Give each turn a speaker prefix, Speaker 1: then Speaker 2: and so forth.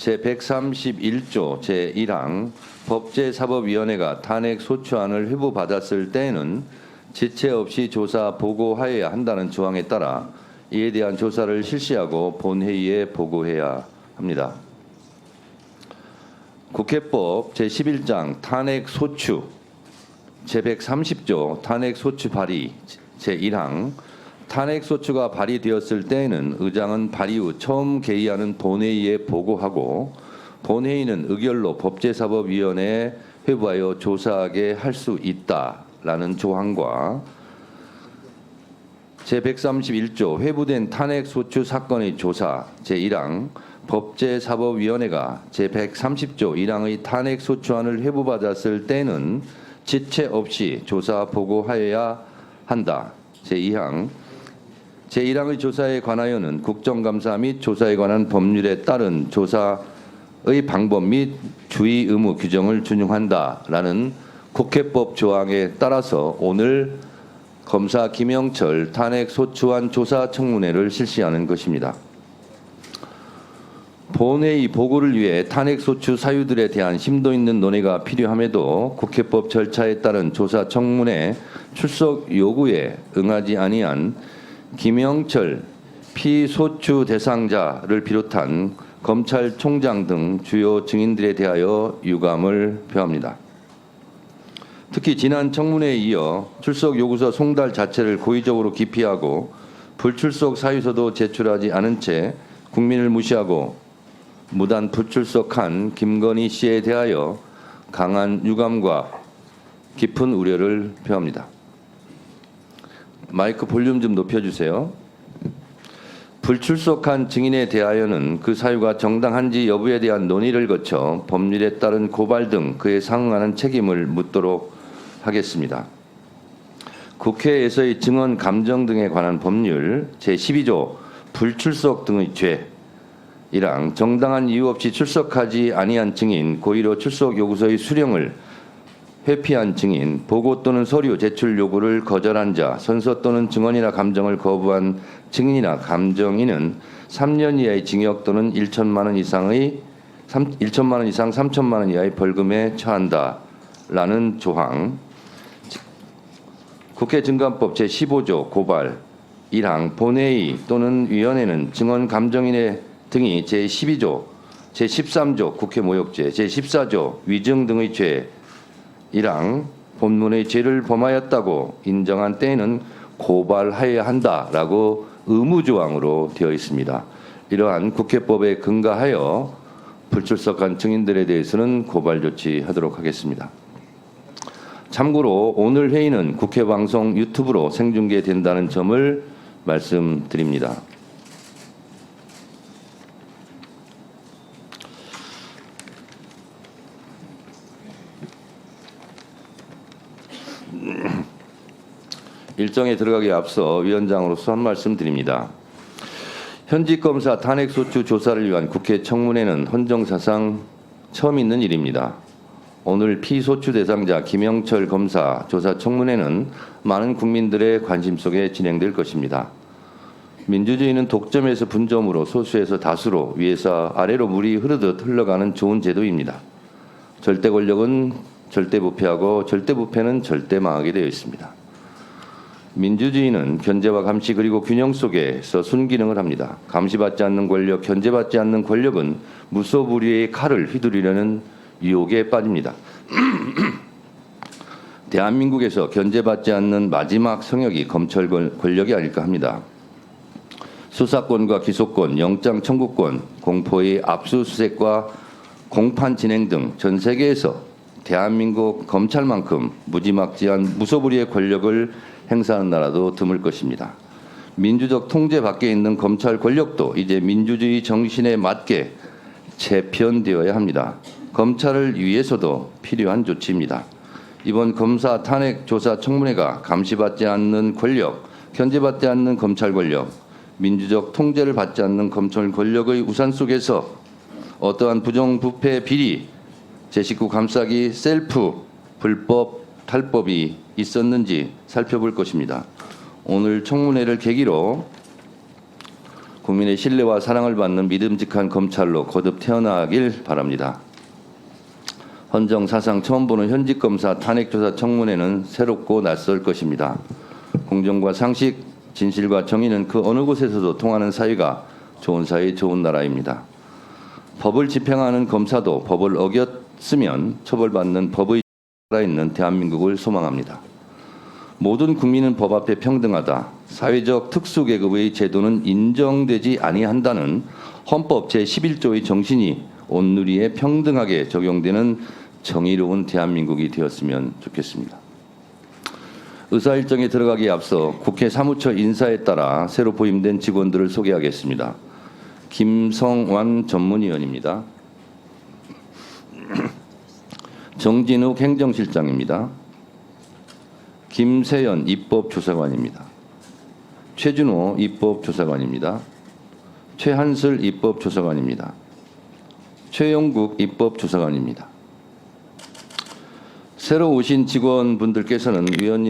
Speaker 1: 제131조 제1항 법제사법위원회가 탄핵 소추안을 회부받았을 때에는 지체 없이 조사 보고하여야 한다는 조항에 따라 이에 대한 조사를 실시하고 본회의에 보고해야 합니다. 국회법 제11장 탄핵 소추 제130조 탄핵 소추 발의 제1항 탄핵 소추가 발의되었을 때에는 의장은 발의 후 처음 개의하는 본회의에 보고하고 본회의는 의결로 법제사법위원회에 회부하여 조사하게 할 수 있다라는 조항과 제131조 회부된 탄핵 소추 사건의 조사 제1항 법제사법위원회가 제130조 1항의 탄핵 소추안을 회부받았을 때는 지체 없이 조사 보고하여야 한다. 제2항 제1항의 조사에 관하여는 국정감사 및 조사에 관한 법률에 따른 조사의 방법 및 주의 의무 규정을 준용한다라는 국회법 조항에 따라서 오늘 검사 김영철 탄핵 소추안 조사 청문회를 실시하는 것입니다. 본회의 보고를 위해 탄핵 소추 사유들에 대한 심도 있는 논의가 필요함에도 국회법 절차에 따른 조사 청문회 출석 요구에 응하지 아니한 김영철 피소추 대상자를 비롯한 검찰총장 등 주요 증인들에 대하여 유감을 표합니다. 특히 지난 청문회에 이어 출석 요구서 송달 자체를 고의적으로 기피하고 불출석 사유서도 제출하지 않은 채 국민을 무시하고 무단 불출석한 김건희 씨에 대하여 강한 유감과 깊은 우려를 표합니다. 마이크 볼륨 좀 높여주세요. 불출석한 증인에 대하여는 그 사유가 정당한지 여부에 대한 논의를 거쳐 법률에 따른 고발 등 그에 상응하는 책임을 묻도록 하겠습니다. 국회에서의 증언 감정 등에 관한 법률 제12조 불출석 등의 죄 1항 정당한 이유 없이 출석하지 아니한 증인, 고의로 출석 요구서의 수령을 회피한 증인, 보고 또는 서류 제출 요구를 거절한 자, 선서 또는 증언이나 감정을 거부한 증인이나 감정인은 3년 이하의 징역 또는 1천만 원 이상 3천만 원 이하의 벌금에 처한다라는 조항. 국회 증감법 제15조 고발 1항 본회의 또는 위원회는 증언 감정인의 등이 제12조, 제13조 국회 모욕죄, 제14조 위증 등의 죄 1항 본문의 죄를 범하였다고 인정한 때에는 고발하여야 한다라고 의무조항으로 되어 있습니다. 이러한 국회법에 근거하여 불출석한 증인들에 대해서는 고발 조치하도록 하겠습니다. 참고로 오늘 회의는 국회 방송 유튜브로 생중계된다는 점을 말씀드립니다. 일정에 들어가기에 앞서 위원장으로서 한 말씀 드립니다. 현직 검사 탄핵소추 조사를 위한 국회 청문회는 헌정사상 처음 있는 일입니다. 오늘 피소추 대상자 김영철 검사 조사 청문회는 많은 국민들의 관심 속에 진행될 것입니다. 민주주의는 독점에서 분점으로 소수에서 다수로 위에서 아래로 물이 흐르듯 흘러가는 좋은 제도입니다. 절대 권력은 절대 부패하고 절대 부패는 절대 망하게 되어 있습니다. 민주주의는 견제와 감시 그리고 균형 속에서 순기능을 합니다. 감시받지 않는 권력, 견제받지 않는 권력은 무소불위의 칼을 휘두르려는 유혹에 빠집니다. 대한민국에서 견제받지 않는 마지막 성역이 검찰 권력이 아닐까 합니다. 수사권과 기소권, 영장 청구권, 공포의 압수수색과 공판 진행 등 전 세계에서 대한민국 검찰만큼 무지막지한 무소불위의 권력을 행사하는 나라도 드물 것입니다. 민주적 통제 밖에 있는 검찰 권력도 이제 민주주의 정신에 맞게 재편되어야 합니다. 검찰을 위해서도 필요한 조치입니다. 이번 검사 탄핵 조사 청문회가 감시받지 않는 권력, 견제받지 않는 검찰 권력, 민주적 통제를 받지 않는 검찰 권력의 우산 속에서 어떠한 부정부패 비리, 제19 감싸기 셀프 불법 탈법이 있었는지 살펴볼 것입니다. 오늘 청문회를 계기로 국민의 신뢰와 사랑을 받는 믿음직한 검찰로 거듭 태어나길 바랍니다. 헌정 사상 처음 보는 현직 검사 탄핵조사 청문회는 새롭고 낯설 것입니다. 공정과 상식, 진실과 정의는 그 어느 곳에서도 통하는 사회가 좋은 사회, 좋은 나라입니다. 법을 집행하는 검사도 법을 어겼으면 처벌받는 법의 살아있는 대한민국을 소망합니다. 모든 국민은 법 앞에 평등하다. 사회적 특수계급의 제도는 인정되지 아니한다는 헌법 제11조의 정신이 온누리에 평등하게 적용되는 정의로운 대한민국이 되었으면 좋겠습니다. 의사일정에 들어가기에 앞서 국회 사무처 인사에 따라 새로 부임된 직원들을 소개하겠습니다. 김성완 전문위원입니다. 정진욱 행정실장입니다. 김세연 입법조사관입니다. 최준호 입법조사관입니다. 최한슬 입법조사관입니다. 최영국 입법조사관입니다. 새로 오신 직원분들께서는 위원님